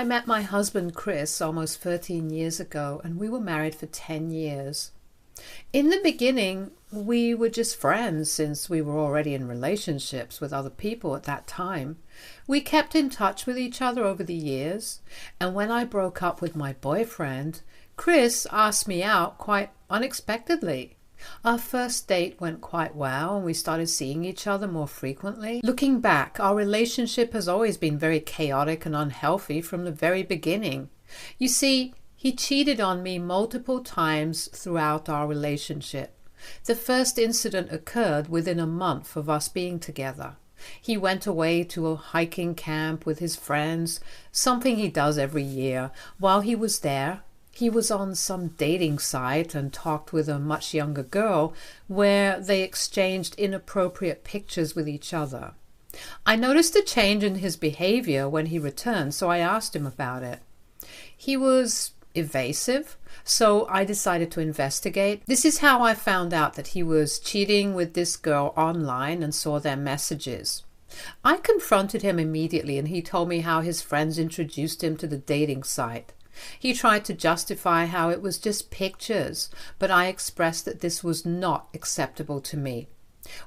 I met my husband Chris almost 13 years ago, and we were married for 10 years. In the beginning, we were just friends since we were already in relationships with other people at that time. We kept in touch with each other over the years, and when I broke up with my boyfriend, Chris asked me out quite unexpectedly. Our first date went quite well, and we started seeing each other more frequently. Looking back, our relationship has always been very chaotic and unhealthy from the very beginning. You see, he cheated on me multiple times throughout our relationship. The first incident occurred within a month of us being together. He went away to a hiking camp with his friends, something he does every year. While he was there, he was on some dating site and talked with a much younger girl where they exchanged inappropriate pictures with each other. I noticed a change in his behavior when he returned, so I asked him about it. He was evasive, so I decided to investigate. This is how I found out that he was cheating with this girl online and saw their messages. I confronted him immediately, and he told me how his friends introduced him to the dating site. He tried to justify how it was just pictures, but I expressed that this was not acceptable to me.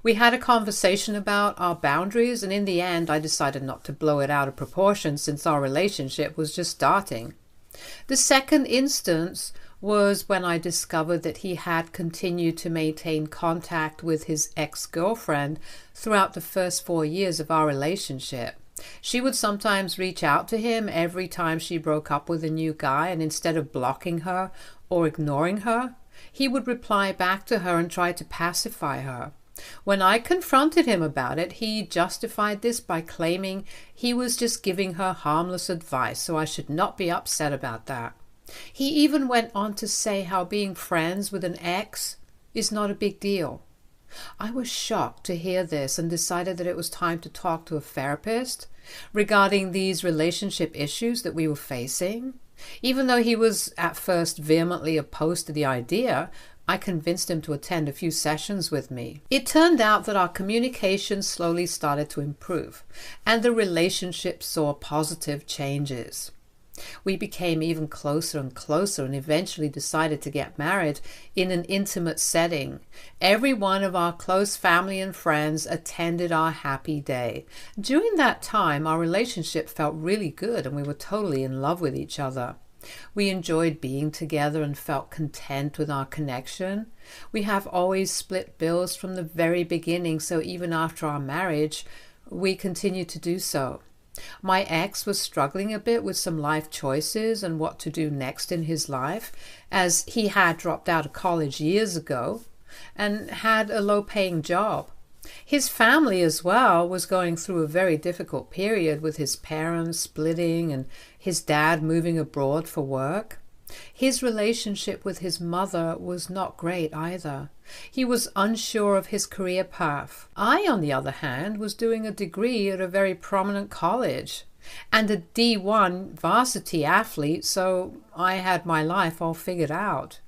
We had a conversation about our boundaries, and in the end I decided not to blow it out of proportion since our relationship was just starting. The second instance was when I discovered that he had continued to maintain contact with his ex-girlfriend throughout the first 4 years of our relationship. She would sometimes reach out to him every time she broke up with a new guy, and instead of blocking her or ignoring her, he would reply back to her and try to pacify her. When I confronted him about it, he justified this by claiming he was just giving her harmless advice, so I should not be upset about that. He even went on to say how being friends with an ex is not a big deal. I was shocked to hear this and decided that it was time to talk to a therapist regarding these relationship issues that we were facing. Even though he was at first vehemently opposed to the idea, I convinced him to attend a few sessions with me. It turned out that our communication slowly started to improve, and the relationship saw positive changes. We became even closer and closer and eventually decided to get married in an intimate setting. Every one of our close family and friends attended our happy day. During that time, our relationship felt really good and we were totally in love with each other. We enjoyed being together and felt content with our connection. We have always split bills from the very beginning, so even after our marriage, we continue to do so. My ex was struggling a bit with some life choices and what to do next in his life, as he had dropped out of college years ago and had a low-paying job. His family as well was going through a very difficult period with his parents splitting and his dad moving abroad for work. His relationship with his mother was not great either. He was unsure of his career path. I, on the other hand, was doing a degree at a very prominent college and a D1 varsity athlete, so I had my life all figured out.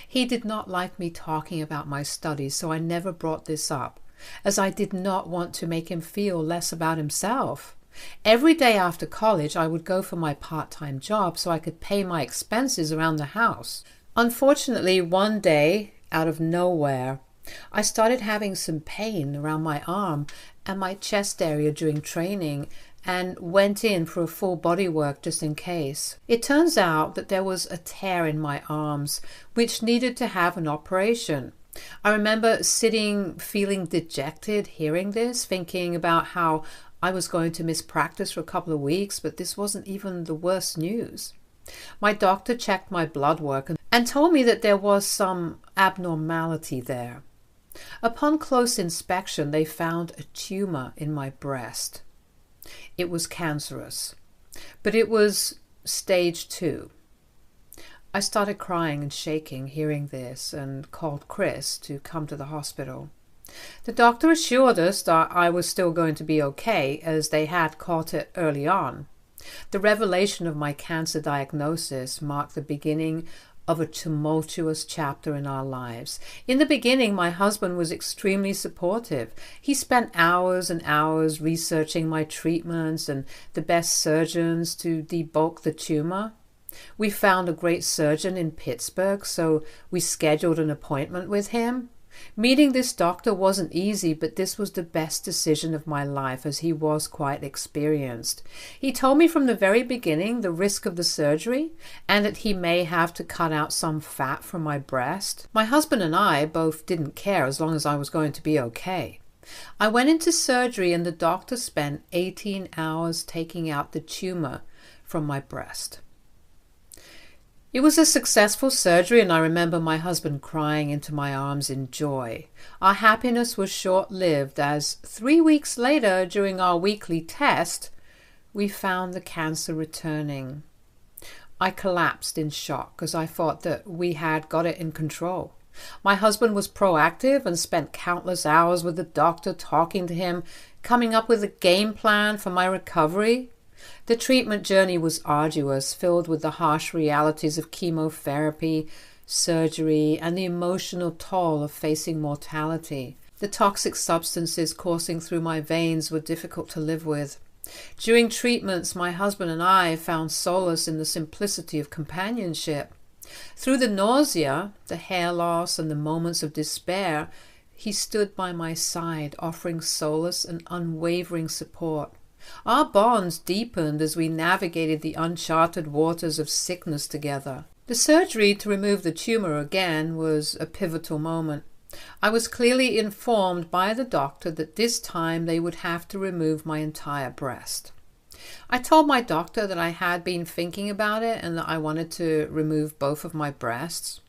He did not like me talking about my studies, so I never brought this up, as I did not want to make him feel less about himself. Every day after college, I would go for my part-time job so I could pay my expenses around the house. Unfortunately, one day, out of nowhere, I started having some pain around my arm and my chest area during training and went in for a full body work just in case. It turns out that there was a tear in my arms which needed to have an operation. I remember sitting feeling dejected hearing this, thinking about how I was going to miss practice for a couple of weeks, but this wasn't even the worst news. My doctor checked my blood work and told me that there was some abnormality there. Upon close inspection, they found a tumor in my breast. It was cancerous, but it was stage 2. I started crying and shaking hearing this and called Chris to come to the hospital. The doctor assured us that I was still going to be okay, as they had caught it early on. The revelation of my cancer diagnosis marked the beginning of a tumultuous chapter in our lives. In the beginning, my husband was extremely supportive. He spent hours and hours researching my treatments and the best surgeons to debulk the tumor. We found a great surgeon in Pittsburgh, so we scheduled an appointment with him. Meeting this doctor wasn't easy, but this was the best decision of my life as he was quite experienced. He told me from the very beginning the risk of the surgery and that he may have to cut out some fat from my breast. My husband and I both didn't care as long as I was going to be okay. I went into surgery and the doctor spent 18 hours taking out the tumor from my breast. It was a successful surgery, and I remember my husband crying into my arms in joy. Our happiness was short-lived as 3 weeks later, during our weekly test, we found the cancer returning. I collapsed in shock as I thought that we had got it in control. My husband was proactive and spent countless hours with the doctor, talking to him, coming up with a game plan for my recovery. The treatment journey was arduous, filled with the harsh realities of chemotherapy, surgery, and the emotional toll of facing mortality. The toxic substances coursing through my veins were difficult to live with. During treatments, my husband and I found solace in the simplicity of companionship. Through the nausea, the hair loss, and the moments of despair, he stood by my side, offering solace and unwavering support. Our bonds deepened as we navigated the uncharted waters of sickness together. The surgery to remove the tumor again was a pivotal moment. I was clearly informed by the doctor that this time they would have to remove my entire breast. I told my doctor that I had been thinking about it and that I wanted to remove both of my breasts.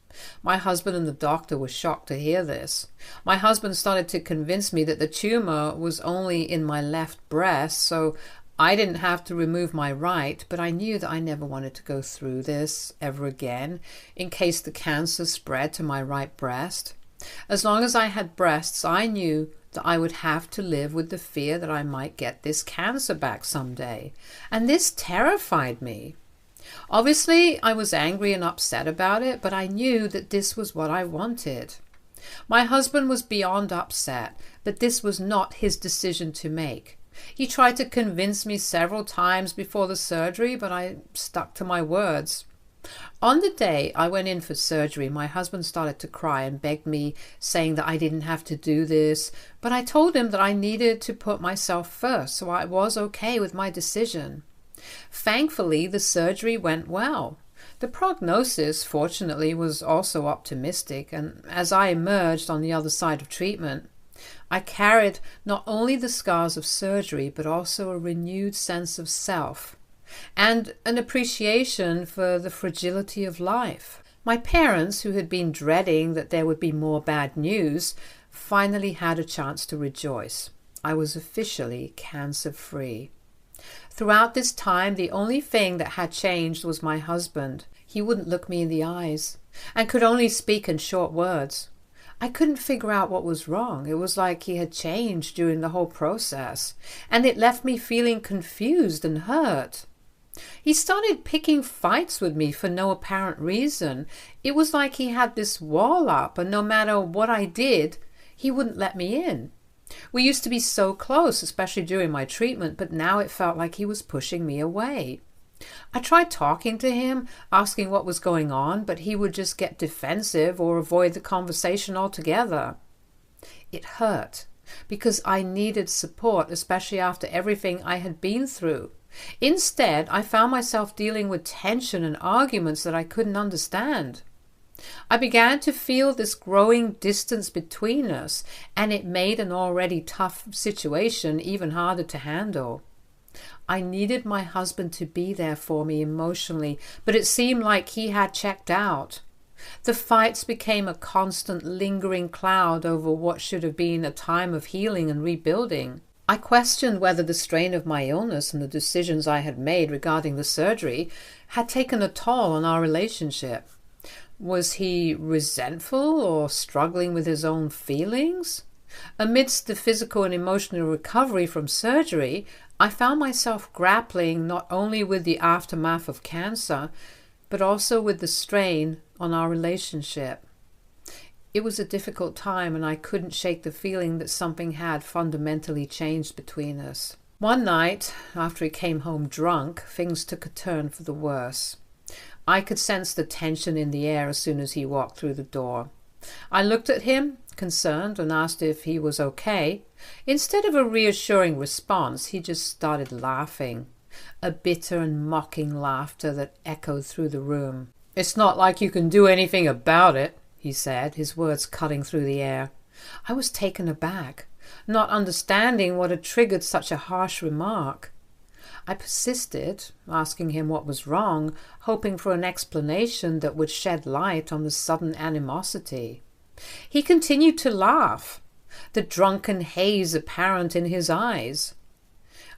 My husband and the doctor were shocked to hear this. My husband started to convince me that the tumor was only in my left breast, so I didn't have to remove my right, but I knew that I never wanted to go through this ever again in case the cancer spread to my right breast. As long as I had breasts, I knew that I would have to live with the fear that I might get this cancer back someday, and this terrified me. Obviously, I was angry and upset about it, but I knew that this was what I wanted. My husband was beyond upset, but this was not his decision to make. He tried to convince me several times before the surgery, but I stuck to my words. On the day I went in for surgery, my husband started to cry and begged me, saying that I didn't have to do this, but I told him that I needed to put myself first, so I was okay with my decision. Thankfully, the surgery went well. The prognosis, fortunately, was also optimistic, and as I emerged on the other side of treatment, I carried not only the scars of surgery, but also a renewed sense of self and an appreciation for the fragility of life. My parents, who had been dreading that there would be more bad news, finally had a chance to rejoice. I was officially cancer-free. Throughout this time, the only thing that had changed was my husband. He wouldn't look me in the eyes and could only speak in short words. I couldn't figure out what was wrong. It was like he had changed during the whole process, and it left me feeling confused and hurt. He started picking fights with me for no apparent reason. It was like he had this wall up, and no matter what I did, he wouldn't let me in. We used to be so close, especially during my treatment, but now it felt like he was pushing me away. I tried talking to him, asking what was going on, but he would just get defensive or avoid the conversation altogether. It hurt, because I needed support, especially after everything I had been through. Instead, I found myself dealing with tension and arguments that I couldn't understand. I began to feel this growing distance between us, and it made an already tough situation even harder to handle. I needed my husband to be there for me emotionally, but it seemed like he had checked out. The fights became a constant lingering cloud over what should have been a time of healing and rebuilding. I questioned whether the strain of my illness and the decisions I had made regarding the surgery had taken a toll on our relationship. Was he resentful or struggling with his own feelings? Amidst the physical and emotional recovery from surgery, I found myself grappling not only with the aftermath of cancer, but also with the strain on our relationship. It was a difficult time, and I couldn't shake the feeling that something had fundamentally changed between us. One night, after he came home drunk, things took a turn for the worse. I could sense the tension in the air as soon as he walked through the door. I looked at him, concerned, and asked if he was okay. Instead of a reassuring response, he just started laughing, a bitter and mocking laughter that echoed through the room. "It's not like you can do anything about it," he said, his words cutting through the air. I was taken aback, not understanding what had triggered such a harsh remark. I persisted, asking him what was wrong, hoping for an explanation that would shed light on the sudden animosity. He continued to laugh, the drunken haze apparent in his eyes.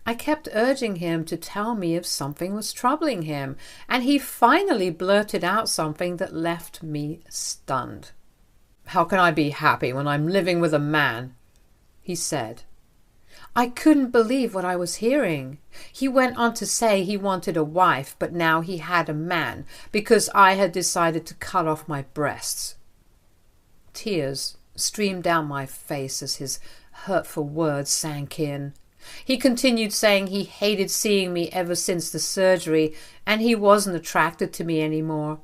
I kept urging him to tell me if something was troubling him, and he finally blurted out something that left me stunned. "How can I be happy when I'm living with a man?" he said. I couldn't believe what I was hearing. He went on to say he wanted a wife, but now he had a man because I had decided to cut off my breasts. Tears streamed down my face as his hurtful words sank in. He continued saying he hated seeing me ever since the surgery, and he wasn't attracted to me anymore.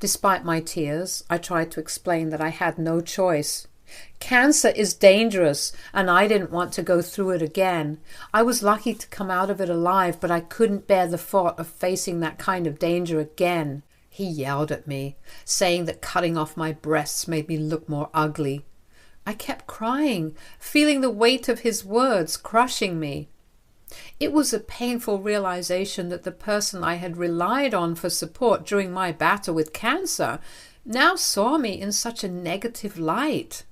Despite my tears, I tried to explain that I had no choice. Cancer is dangerous, and I didn't want to go through it again. I was lucky to come out of it alive, but I couldn't bear the thought of facing that kind of danger again. He yelled at me, saying that cutting off my breasts made me look more ugly. I kept crying, feeling the weight of his words crushing me. It was a painful realization that the person I had relied on for support during my battle with cancer now saw me in such a negative light.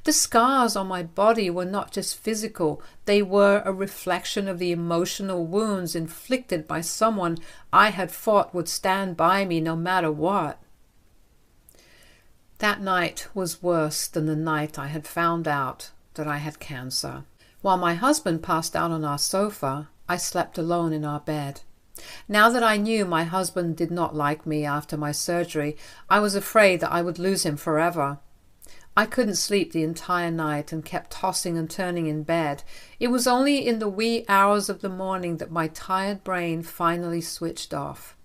The scars on my body were not just physical, they were a reflection of the emotional wounds inflicted by someone I had thought would stand by me no matter what. That night was worse than the night I had found out that I had cancer. While my husband passed out on our sofa, I slept alone in our bed. Now that I knew my husband did not like me after my surgery, I was afraid that I would lose him forever. I couldn't sleep the entire night and kept tossing and turning in bed. It was only in the wee hours of the morning that my tired brain finally switched off.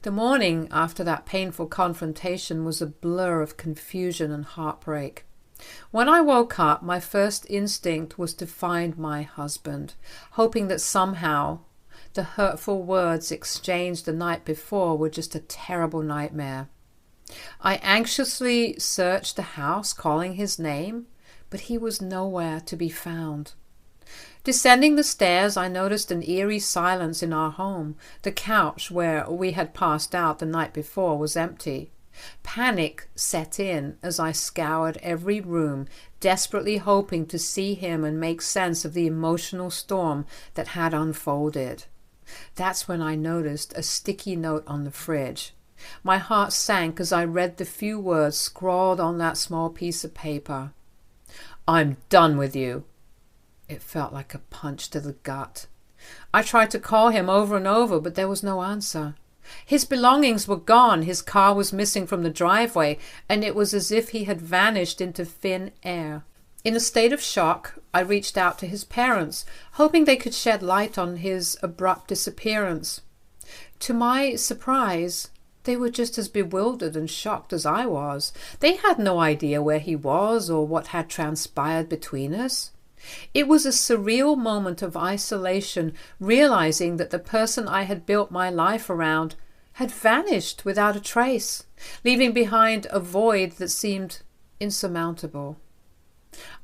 The morning after that painful confrontation was a blur of confusion and heartbreak. When I woke up, my first instinct was to find my husband, hoping that somehow the hurtful words exchanged the night before were just a terrible nightmare. I anxiously searched the house, calling his name, but he was nowhere to be found. Descending the stairs, I noticed an eerie silence in our home. The couch where we had passed out the night before was empty. Panic set in as I scoured every room, desperately hoping to see him and make sense of the emotional storm that had unfolded. That's when I noticed a sticky note on the fridge. My heart sank as I read the few words scrawled on that small piece of paper. "I'm done with you." It felt like a punch to the gut. I tried to call him over and over, but there was no answer. His belongings were gone, his car was missing from the driveway, and it was as if he had vanished into thin air. In a state of shock, I reached out to his parents, hoping they could shed light on his abrupt disappearance. To my surprise, they were just as bewildered and shocked as I was. They had no idea where he was or what had transpired between us. It was a surreal moment of isolation, realizing that the person I had built my life around had vanished without a trace, leaving behind a void that seemed insurmountable.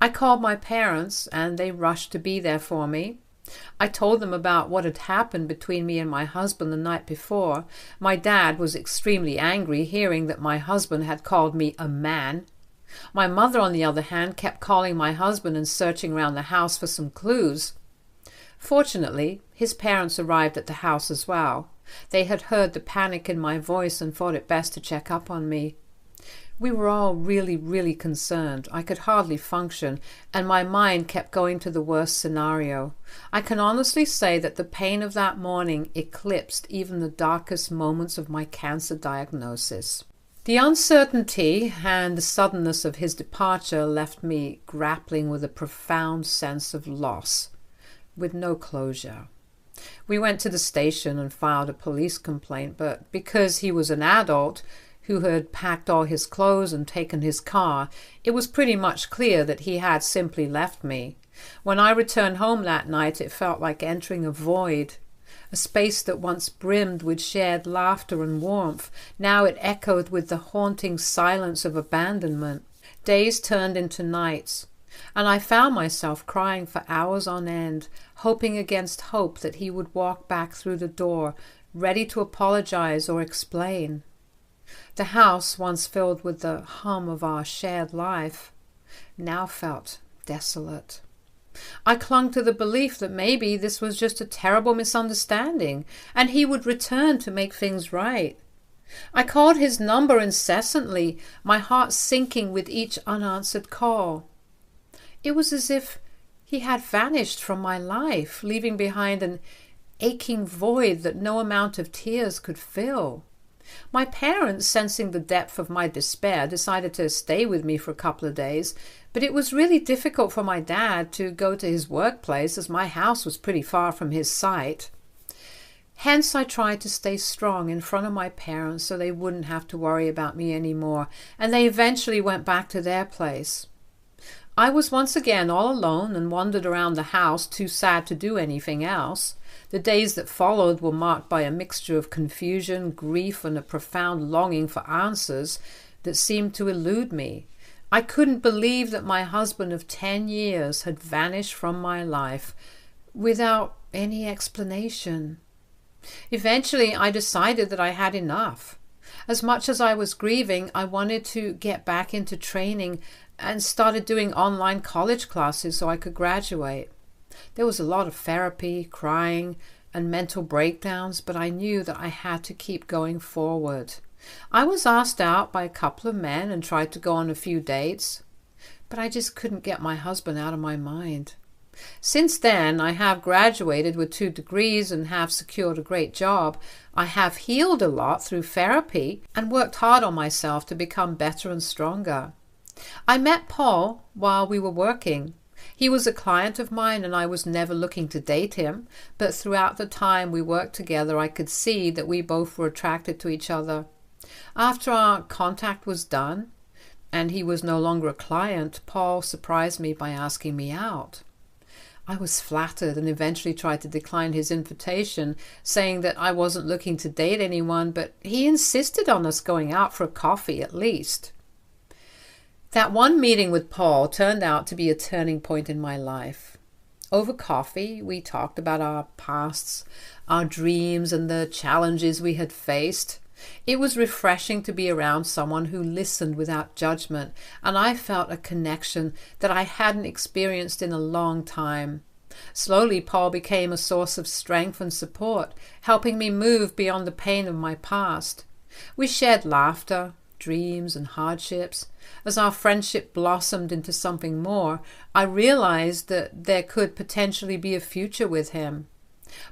I called my parents, and they rushed to be there for me. I told them about what had happened between me and my husband the night before. My dad was extremely angry hearing that my husband had called me a man. My mother, on the other hand, kept calling my husband and searching around the house for some clues. Fortunately, his parents arrived at the house as well. They had heard the panic in my voice and thought it best to check up on me. We were all really concerned. I could hardly function, and my mind kept going to the worst scenario. I can honestly say that the pain of that morning eclipsed even the darkest moments of my cancer diagnosis. The uncertainty and the suddenness of his departure left me grappling with a profound sense of loss, with no closure. We went to the station and filed a police complaint, but because he was an adult who had packed all his clothes and taken his car, it was pretty much clear that he had simply left me. When I returned home that night, it felt like entering a void. A space that once brimmed with shared laughter and warmth, now it echoed with the haunting silence of abandonment. Days turned into nights, and I found myself crying for hours on end, hoping against hope that he would walk back through the door, ready to apologize or explain. The house, once filled with the hum of our shared life, now felt desolate. I clung to the belief that maybe this was just a terrible misunderstanding, and he would return to make things right. I called his number incessantly, my heart sinking with each unanswered call. It was as if he had vanished from my life, leaving behind an aching void that no amount of tears could fill. My parents, sensing the depth of my despair, decided to stay with me for a couple of days, but it was really difficult for my dad to go to his workplace as my house was pretty far from his site. Hence, I tried to stay strong in front of my parents so they wouldn't have to worry about me anymore, and they eventually went back to their place. I was once again all alone and wandered around the house, too sad to do anything else. The days that followed were marked by a mixture of confusion, grief, and a profound longing for answers that seemed to elude me. I couldn't believe that my husband of 10 years had vanished from my life without any explanation. Eventually, I decided that I had enough. As much as I was grieving, I wanted to get back into training and started doing online college classes so I could graduate. There was a lot of therapy, crying, and mental breakdowns, but I knew that I had to keep going forward. I was asked out by a couple of men and tried to go on a few dates, but I just couldn't get my husband out of my mind. Since then, I have graduated with 2 degrees and have secured a great job. I have healed a lot through therapy and worked hard on myself to become better and stronger. I met Paul while we were working. He was a client of mine and I was never looking to date him, but throughout the time we worked together, I could see that we both were attracted to each other. After our contact was done and he was no longer a client, Paul surprised me by asking me out. I was flattered and eventually tried to decline his invitation, saying that I wasn't looking to date anyone, but he insisted on us going out for a coffee at least. That one meeting with Paul turned out to be a turning point in my life. Over coffee, we talked about our pasts, our dreams, and the challenges we had faced. It was refreshing to be around someone who listened without judgment, and I felt a connection that I hadn't experienced in a long time. Slowly, Paul became a source of strength and support, helping me move beyond the pain of my past. We shared laughter, dreams, and hardships. As our friendship blossomed into something more, I realized that there could potentially be a future with him.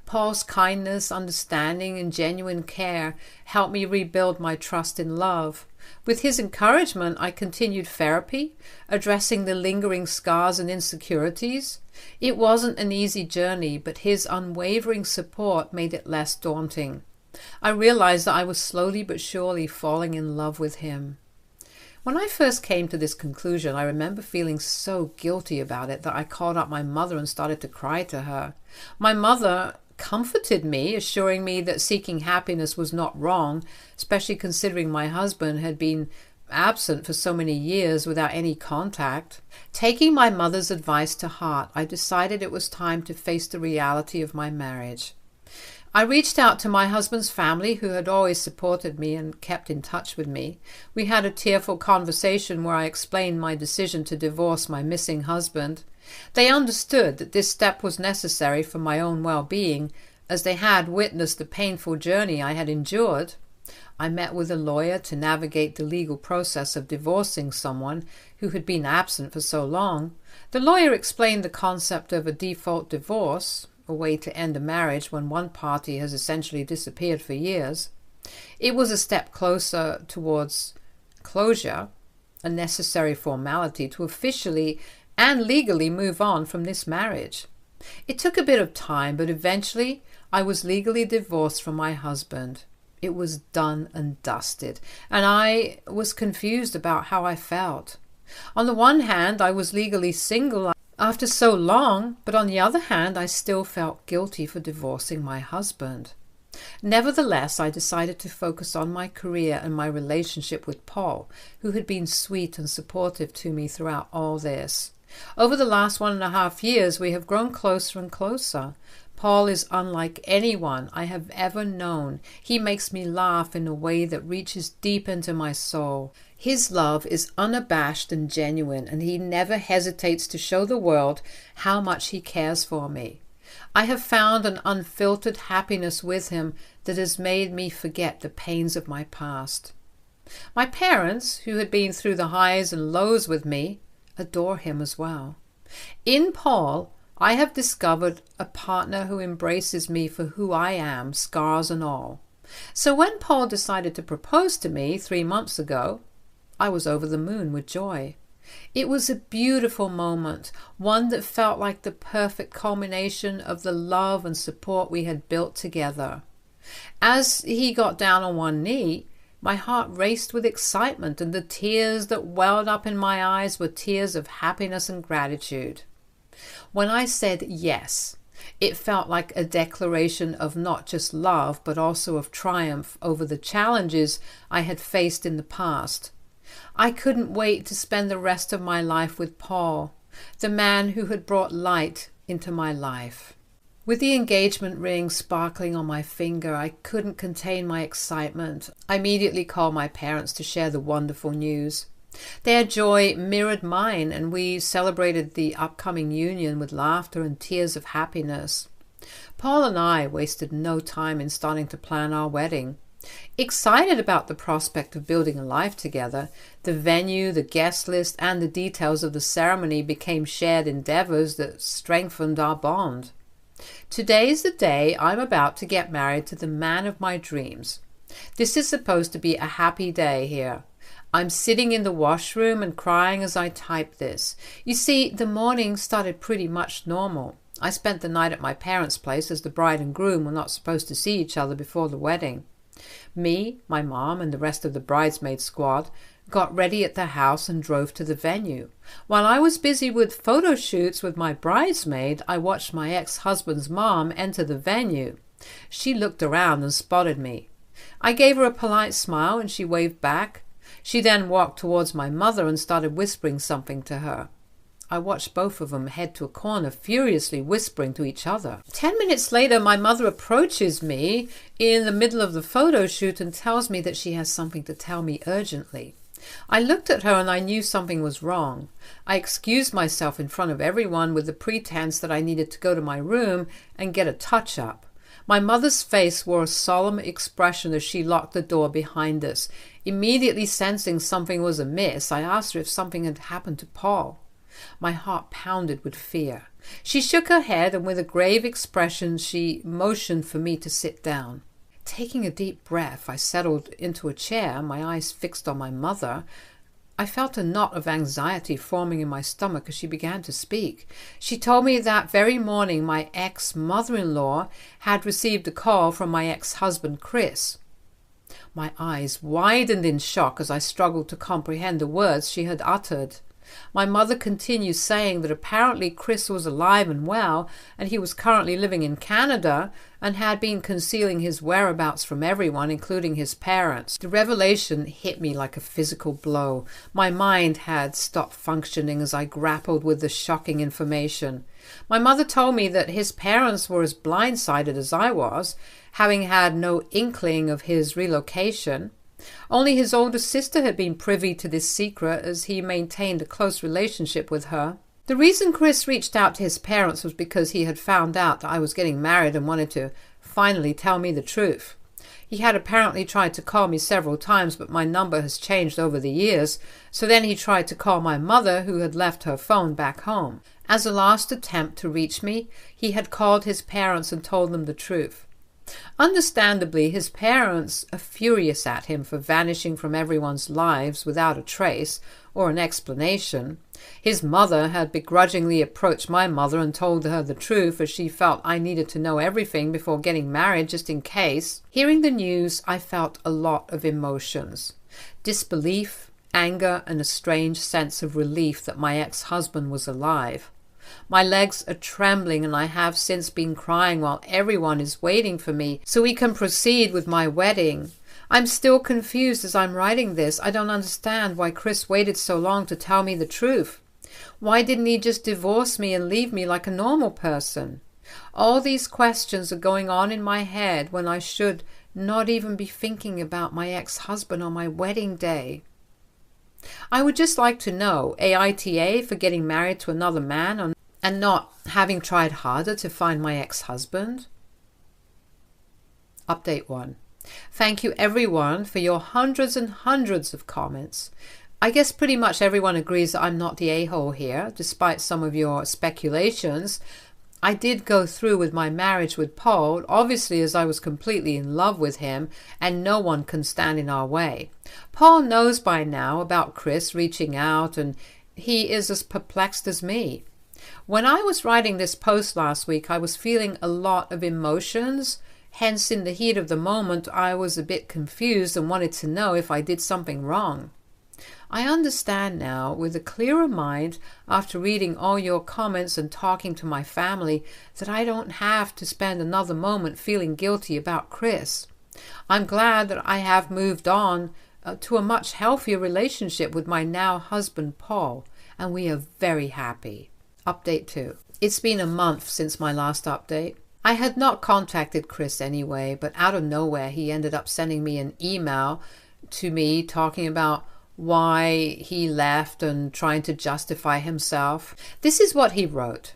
Paul's kindness, understanding, and genuine care helped me rebuild my trust in love. With his encouragement, I continued therapy, addressing the lingering scars and insecurities. It wasn't an easy journey, but his unwavering support made it less daunting. I realized that I was slowly but surely falling in love with him. When I first came to this conclusion, I remember feeling so guilty about it that I called up my mother and started to cry to her. My mother comforted me, assuring me that seeking happiness was not wrong, especially considering my husband had been absent for so many years without any contact. Taking my mother's advice to heart, I decided it was time to face the reality of my marriage. I reached out to my husband's family, who had always supported me and kept in touch with me. We had a tearful conversation where I explained my decision to divorce my missing husband. They understood that this step was necessary for my own well-being, as they had witnessed the painful journey I had endured. I met with a lawyer to navigate the legal process of divorcing someone who had been absent for so long. The lawyer explained the concept of a default divorce, a way to end a marriage when one party has essentially disappeared for years. It was a step closer towards closure, a necessary formality to officially and legally move on from this marriage. It took a bit of time, but eventually I was legally divorced from my husband. It was done and dusted, and I was confused about how I felt. On the one hand, I was legally single after so long, but on the other hand, I still felt guilty for divorcing my husband. Nevertheless, I decided to focus on my career and my relationship with Paul, who had been sweet and supportive to me throughout all this. Over the last 1.5 years, we have grown closer and closer. Paul is unlike anyone I have ever known. He makes me laugh in a way that reaches deep into my soul. His love is unabashed and genuine, and he never hesitates to show the world how much he cares for me. I have found an unfiltered happiness with him that has made me forget the pains of my past. My parents, who had been through the highs and lows with me, adore him as well. In Paul, I have discovered a partner who embraces me for who I am, scars and all. So when Paul decided to propose to me 3 months ago, I was over the moon with joy. It was a beautiful moment, one that felt like the perfect culmination of the love and support we had built together. As he got down on one knee, my heart raced with excitement, and the tears that welled up in my eyes were tears of happiness and gratitude. When I said yes, it felt like a declaration of not just love, but also of triumph over the challenges I had faced in the past. I couldn't wait to spend the rest of my life with Paul, the man who had brought light into my life. With the engagement ring sparkling on my finger, I couldn't contain my excitement. I immediately called my parents to share the wonderful news. Their joy mirrored mine, and we celebrated the upcoming union with laughter and tears of happiness. Paul and I wasted no time in starting to plan our wedding. Excited about the prospect of building a life together, the venue, the guest list, and the details of the ceremony became shared endeavors that strengthened our bond. Today's the day I'm about to get married to the man of my dreams. This is supposed to be a happy day here. I'm sitting in the washroom and crying as I type this. You see, the morning started pretty much normal. I spent the night at my parents' place as the bride and groom were not supposed to see each other before the wedding. Me, my mom, and the rest of the bridesmaid squad got ready at the house and drove to the venue. While I was busy with photo shoots with my bridesmaid, I watched my ex-husband's mom enter the venue. She looked around and spotted me. I gave her a polite smile and she waved back. She then walked towards my mother and started whispering something to her. I watched both of them head to a corner, furiously whispering to each other. 10 minutes later, my mother approaches me in the middle of the photo shoot and tells me that she has something to tell me urgently. I looked at her and I knew something was wrong. I excused myself in front of everyone with the pretense that I needed to go to my room and get a touch-up. My mother's face wore a solemn expression as she locked the door behind us. Immediately sensing something was amiss, I asked her if something had happened to Paul. My heart pounded with fear. She shook her head and with a grave expression she motioned for me to sit down. Taking a deep breath, I settled into a chair, my eyes fixed on my mother. I felt a knot of anxiety forming in my stomach as she began to speak. She told me that very morning my ex-mother-in-law had received a call from my ex-husband, Chris. My eyes widened in shock as I struggled to comprehend the words she had uttered. My mother continued saying that apparently Chris was alive and well, and he was currently living in Canada and had been concealing his whereabouts from everyone, including his parents. The revelation hit me like a physical blow. My mind had stopped functioning as I grappled with the shocking information. My mother told me that his parents were as blindsided as I was, having had no inkling of his relocation. Only his older sister had been privy to this secret, as he maintained a close relationship with her. The reason Chris reached out to his parents was because he had found out that I was getting married and wanted to finally tell me the truth. He had apparently tried to call me several times, but my number has changed over the years, so then he tried to call my mother, who had left her phone back home. As a last attempt to reach me, he had called his parents and told them the truth. Understandably, his parents are furious at him for vanishing from everyone's lives without a trace or an explanation. His mother had begrudgingly approached my mother and told her the truth, as she felt I needed to know everything before getting married just in case. Hearing the news, I felt a lot of emotions. Disbelief, anger, and a strange sense of relief that my ex-husband was alive. My legs are trembling, and I have since been crying while everyone is waiting for me so we can proceed with my wedding. I'm still confused as I'm writing this. I don't understand why Chris waited so long to tell me the truth. Why didn't he just divorce me and leave me like a normal person? All these questions are going on in my head when I should not even be thinking about my ex-husband on my wedding day. I would just like to know, AITA for getting married to another man and not having tried harder to find my ex-husband? Update 1. Thank you everyone for your hundreds and hundreds of comments. I guess pretty much everyone agrees that I'm not the a-hole here, despite some of your speculations. I did go through with my marriage with Paul, obviously, as I was completely in love with him, and no one can stand in our way. Paul knows by now about Chris reaching out, and he is as perplexed as me. When I was writing this post last week, I was feeling a lot of emotions. Hence, in the heat of the moment, I was a bit confused and wanted to know if I did something wrong. I understand now, with a clearer mind, after reading all your comments and talking to my family, that I don't have to spend another moment feeling guilty about Chris. I'm glad that I have moved on to a much healthier relationship with my now husband Paul, and we are very happy. Update 2. It's been a month since my last update. I had not contacted Chris anyway, but out of nowhere he ended up sending me an email to me talking about why he left and trying to justify himself. This is what he wrote.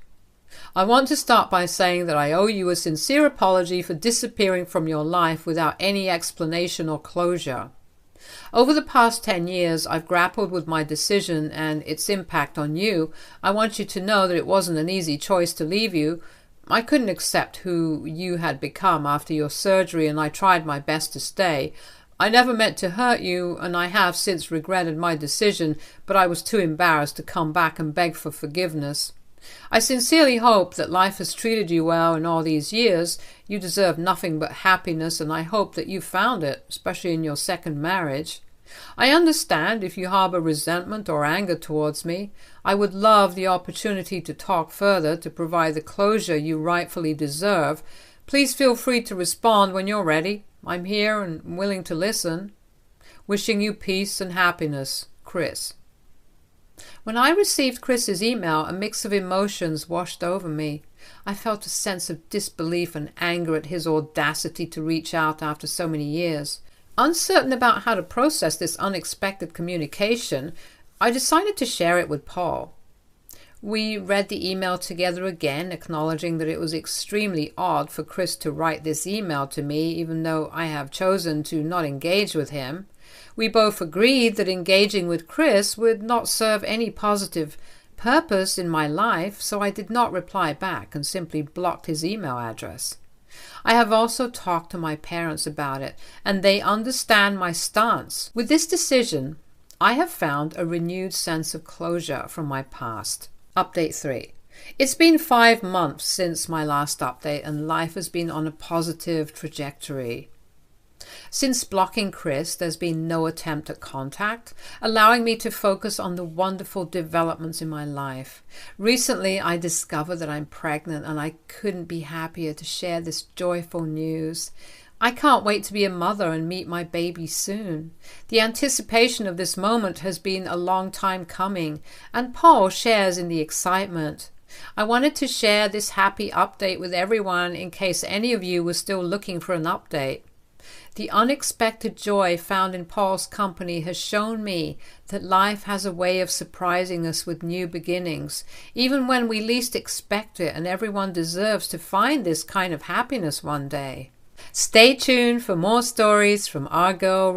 I want to start by saying that I owe you a sincere apology for disappearing from your life without any explanation or closure. Over the past 10 years, I've grappled with my decision and its impact on you. I want you to know that it wasn't an easy choice to leave you. I couldn't accept who you had become after your surgery, and I tried my best to stay. I never meant to hurt you, and I have since regretted my decision, but I was too embarrassed to come back and beg for forgiveness. I sincerely hope that life has treated you well in all these years. You deserve nothing but happiness, and I hope that you found it, especially in your second marriage. I understand if you harbor resentment or anger towards me. I would love the opportunity to talk further to provide the closure you rightfully deserve. Please feel free to respond when you're ready. I'm here and willing to listen. Wishing you peace and happiness, Chris. When I received Chris's email, a mix of emotions washed over me. I felt a sense of disbelief and anger at his audacity to reach out after so many years. Uncertain about how to process this unexpected communication, I decided to share it with Paul. We read the email together again, acknowledging that it was extremely odd for Chris to write this email to me, even though I have chosen to not engage with him. We both agreed that engaging with Chris would not serve any positive purpose in my life, so I did not reply back and simply blocked his email address. I have also talked to my parents about it, and they understand my stance. With this decision, I have found a renewed sense of closure from my past. Update 3. It's been 5 months since my last update, and life has been on a positive trajectory. Since blocking Chris, there's been no attempt at contact, allowing me to focus on the wonderful developments in my life. Recently, I discovered that I'm pregnant, and I couldn't be happier to share this joyful news. I can't wait to be a mother and meet my baby soon. The anticipation of this moment has been a long time coming, and Paul shares in the excitement. I wanted to share this happy update with everyone in case any of you were still looking for an update. The unexpected joy found in Paul's company has shown me that life has a way of surprising us with new beginnings, even when we least expect it, and everyone deserves to find this kind of happiness one day. Stay tuned for more stories from our girl